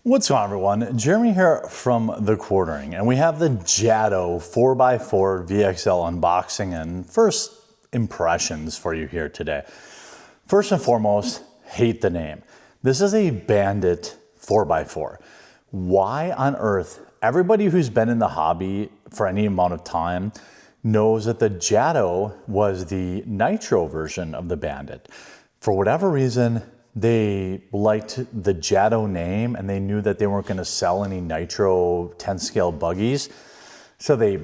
What's going on, everyone? Jeremy here from The Quartering, and we have the Jato 4x4 VXL unboxing and first impressions for you here today. First and foremost, hate the name. This is a Bandit 4x4. Why on earth? Everybody who's been in the hobby for any amount of time knows that the Jato was the nitro version of the Bandit. For whatever reason, they liked the Jato name and they knew that they weren't going to sell any nitro 10 scale buggies. So they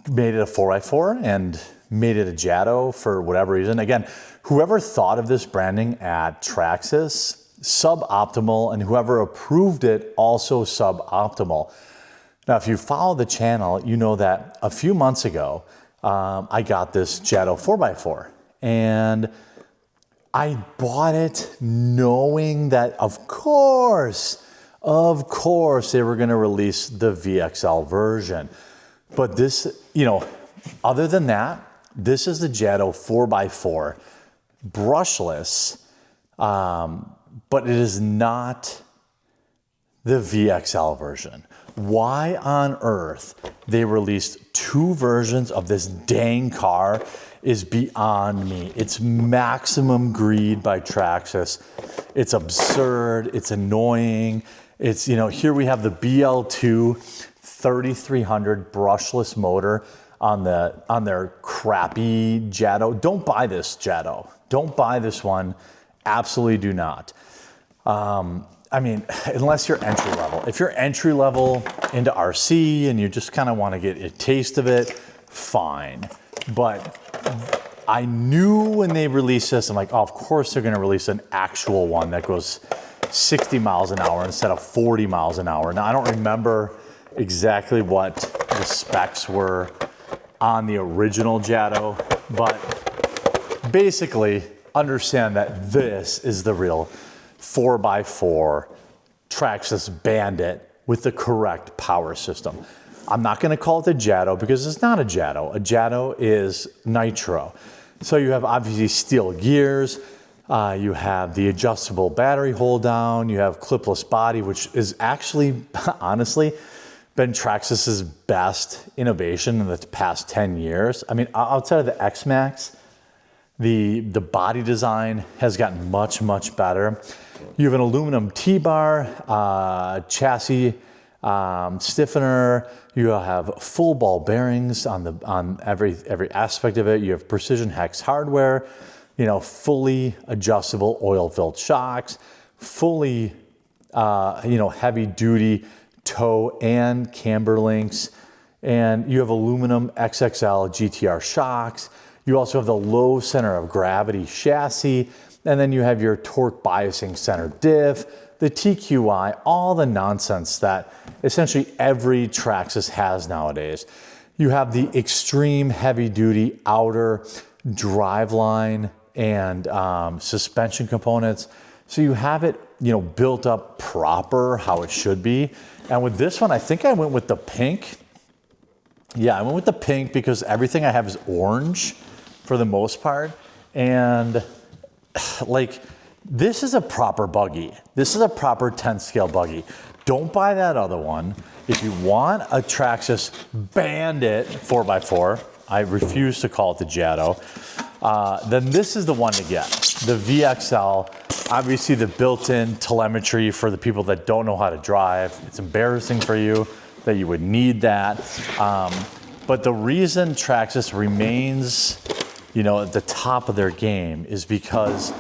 made it a 4x4 and made it a Jato for whatever reason. Again, whoever thought of this branding at Traxxas, suboptimal, and whoever approved it, also suboptimal. Now, if you follow the channel, you know that a few months ago, I got this Jato 4x4 and I bought it knowing that, of course, they were going to release the VXL version. But this, other than that, this is the Jato 4x4 brushless, but it is not the VXL version. Why on earth they released two versions of this dang car is beyond me. It's maximum greed by Traxxas. It's absurd, it's annoying. It's, here we have the BL2 3300 brushless motor on their crappy Jato. Don't buy this Jato. Don't buy this one. Absolutely do not. Unless you're entry level. If you're entry level into RC and you just kind of want to get a taste of it, fine. But I knew when they released this, I'm like, oh, of course they're going to release an actual one that goes 60 miles an hour instead of 40 miles an hour. Now, I don't remember exactly what the specs were on the original Jato, but basically understand that this is the real 4x4 Traxxas Bandit with the correct power system. I'm not going to call it the Jato because it's not a Jato. A Jato is nitro. So you have obviously steel gears, you have the adjustable battery hold down, you have clipless body, which is actually, honestly, been Traxxas's best innovation in the past 10 years. I mean, outside of the X-Max, the body design has gotten much, much better. You have an aluminum T-bar, chassis stiffener. You have full ball bearings on every aspect of it. You have precision hex hardware, fully adjustable oil-filled shocks, fully heavy duty toe and camber links, and you have aluminum XXL GTR shocks. You also have the low center of gravity chassis, and then you have your torque biasing center diff, the TQI, all the nonsense that essentially every Traxxas has nowadays. You have the extreme heavy duty outer driveline and suspension components. So you have it, built up proper how it should be. And with this one, I think I went with the pink. Yeah, I went with the pink because everything I have is orange for the most part. And this is a proper buggy. This is a proper 10 scale buggy. Don't buy that other one. If you want a Traxxas Bandit 4x4, I refuse to call it the Jato, then this is the one to get. The VXL, obviously the built-in telemetry for the people that don't know how to drive. It's embarrassing for you that you would need that. But the reason Traxxas remains, at the top of their game is because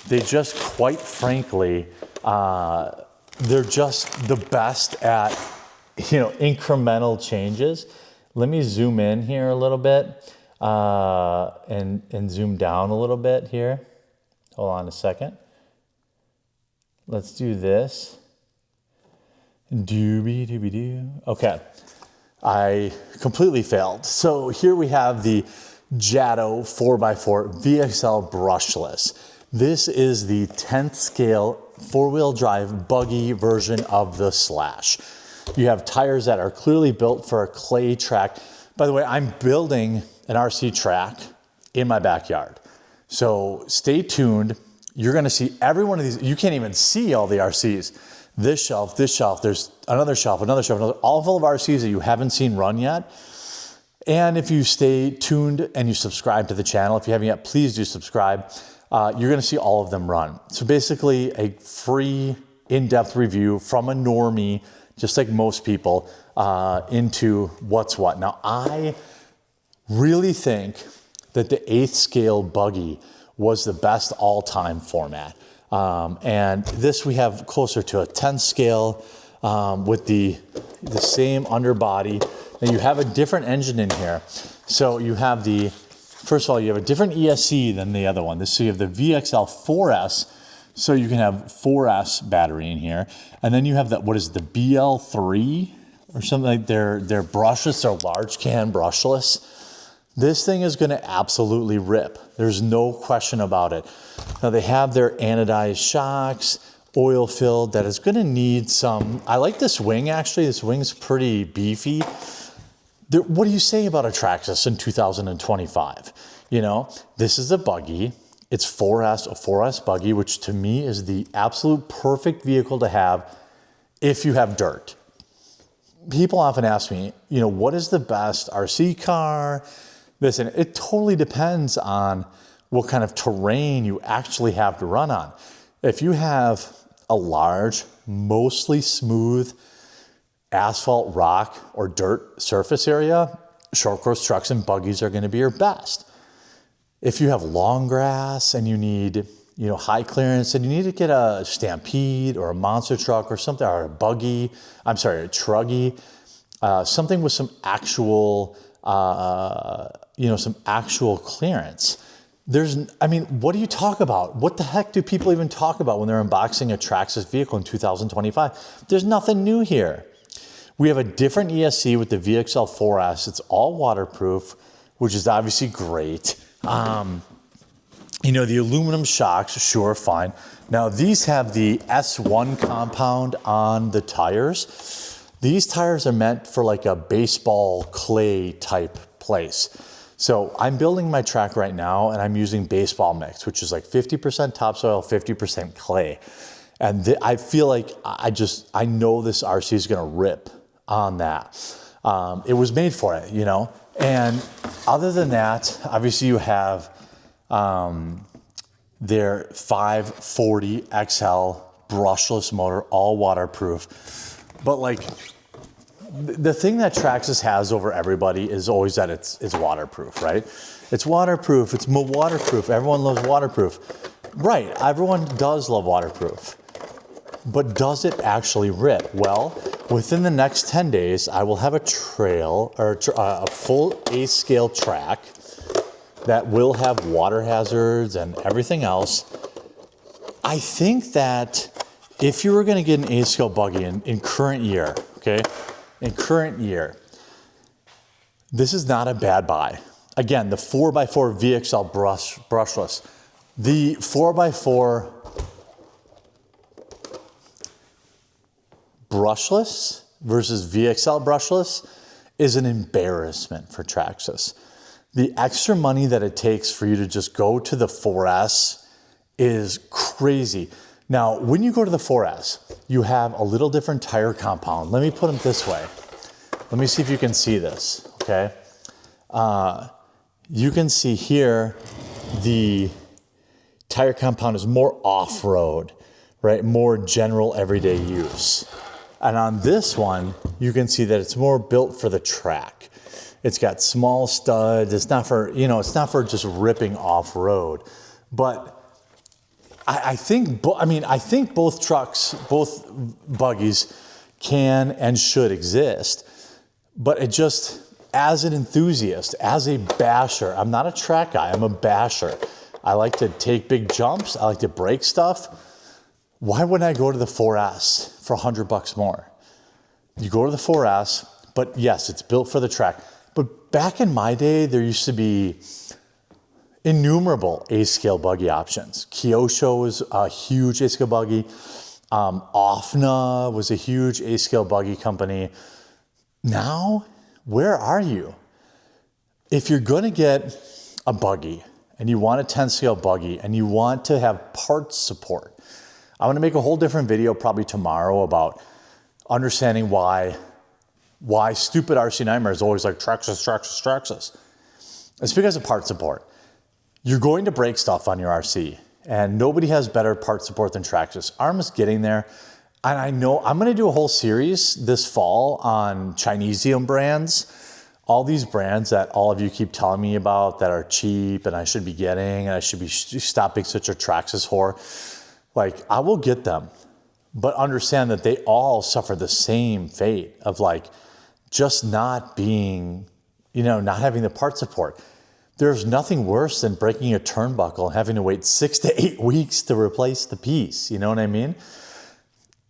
they just, quite frankly, they're just the best at, incremental changes. Let me zoom in here a little bit and zoom down a little bit here. Hold on a second. Let's do this. Doobie-doobie-doo. Okay, I completely failed. So here we have the Jato 4x4 VXL brushless. This is the 10th scale four-wheel drive buggy version of the Slash. You have tires that are clearly built for a clay track. By the way, I'm building an RC track in my backyard. So stay tuned. You're gonna see every one of these. You can't even see all the RCs this shelf, there's another shelf, all full of RCs that you haven't seen run yet. And if you stay tuned and you subscribe to the channel, if you haven't yet, please do subscribe. You're gonna see all of them run. So basically a free in-depth review from a normie, just like most people, into what's what. Now, I really think that the 8th scale Buggy was the best all-time format. And this we have closer to a 10 scale with the same underbody. And you have a different engine in here. So you have first of all, you have a different ESC than the other one. So you have the VXL 4S, so you can have 4S battery in here. And then you have the BL3 or something like they're brushless or large can brushless. This thing is gonna absolutely rip. There's no question about it. Now they have their anodized shocks, oil filled, that is gonna need some, I like this wing actually. This wing's pretty beefy. What do you say about a Traxxas in 2025? You know, this is a Buggy. It's a 4S Buggy, which to me is the absolute perfect vehicle to have if you have dirt. People often ask me, you know, what is the best RC car? Listen, it totally depends on what kind of terrain you actually have to run on. If you have a large, mostly smooth asphalt, rock, or dirt surface area, short course trucks and buggies are gonna be your best. If you have long grass and you need, you know, high clearance and you need to get a Stampede or a monster truck or something, or a buggy, a truggy, something with some actual, some actual clearance. What do you talk about? What the heck do people even talk about when they're unboxing a Traxxas vehicle in 2025? There's nothing new here. We have a different ESC with the VXL 4S. It's all waterproof, which is obviously great. You know, the aluminum shocks, sure, fine. Now these have the S1 compound on the tires. These tires are meant for like a baseball clay type place. So I'm building my track right now and I'm using baseball mix, which is like 50% topsoil, 50% clay. And I feel like I know this RC is gonna rip on that. It was made for it, you know? And other than that, obviously you have their 540 XL brushless motor, all waterproof. But like, the thing that Traxxas has over everybody is always that it's waterproof, right? It's waterproof, it's waterproof. Everyone loves waterproof. Right, everyone does love waterproof. But does it actually rip? Well, within the next 10 days, I will have a trail or a full 8th scale track that will have water hazards and everything else. I think that if you were gonna get an 8th scale Buggy in current year, okay? In current year, this is not a bad buy. Again, the 4x4 VXL brushless. The 4x4 brushless versus VXL brushless is an embarrassment for Traxxas. The extra money that it takes for you to just go to the 4S is crazy. Now, when you go to the 4S, you have a little different tire compound. Let me put them this way. Let me see if you can see this, okay? You can see here, the tire compound is more off-road, right? More general everyday use. And on this one, you can see that it's more built for the track. It's got small studs. It's not for, it's not for just ripping off-road. But I think both trucks, both buggies can and should exist. But it just, as an enthusiast, as a basher, I'm not a track guy, I'm a basher. I like to take big jumps. I like to break stuff. Why wouldn't I go to the 4S for $100 more? You go to the 4S, but yes, it's built for the track. But back in my day, there used to be innumerable 8th scale Buggy options. Kyosho was a huge 8th scale Buggy. Offna was a huge 8th scale Buggy company. Now, where are you? If you're gonna get a Buggy and you want a 10 scale Buggy and you want to have parts support, I'm gonna make a whole different video probably tomorrow about understanding why stupid RC Nightmare is always like Traxxas. It's because of part support. You're going to break stuff on your RC, and nobody has better part support than Traxxas. ARM is getting there, and I know I'm gonna do a whole series this fall on Chinesium brands, all these brands that all of you keep telling me about that are cheap and I should be getting, and I should be stopping such a Traxxas whore. Like, I will get them, but understand that they all suffer the same fate of like just not being, not having the part support. There's nothing worse than breaking a turnbuckle and having to wait 6 to 8 weeks to replace the piece. You know what I mean?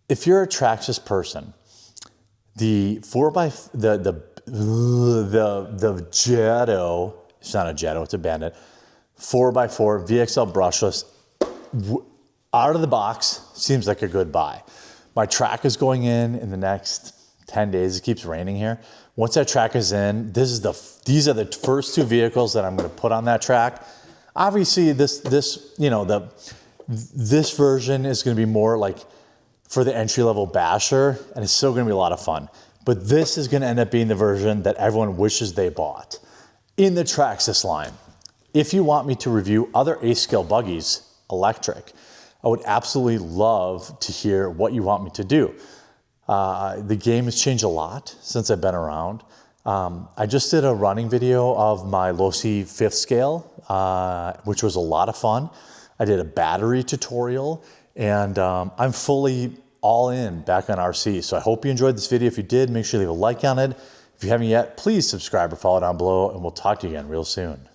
If you're a Traxxas person, the Jato, it's not a Jato, it's a Bandit, 4x4 VXL brushless, out of the box, seems like a good buy. My track is going in the next 10 days. It keeps raining here. Once that track is in, these are the first 2 vehicles that I'm going to put on that track. Obviously, this version is going to be more like for the entry-level basher, and it's still going to be a lot of fun. But this is going to end up being the version that everyone wishes they bought in the Traxxas line. If you want me to review other A-scale buggies, electric, I would absolutely love to hear what you want me to do. The game has changed a lot since I've been around. I just did a running video of my Losi 5th scale, which was a lot of fun. I did a battery tutorial, and I'm fully all in back on RC. So I hope you enjoyed this video. If you did, make sure you leave a like on it. If you haven't yet, please subscribe or follow down below, and we'll talk to you again real soon.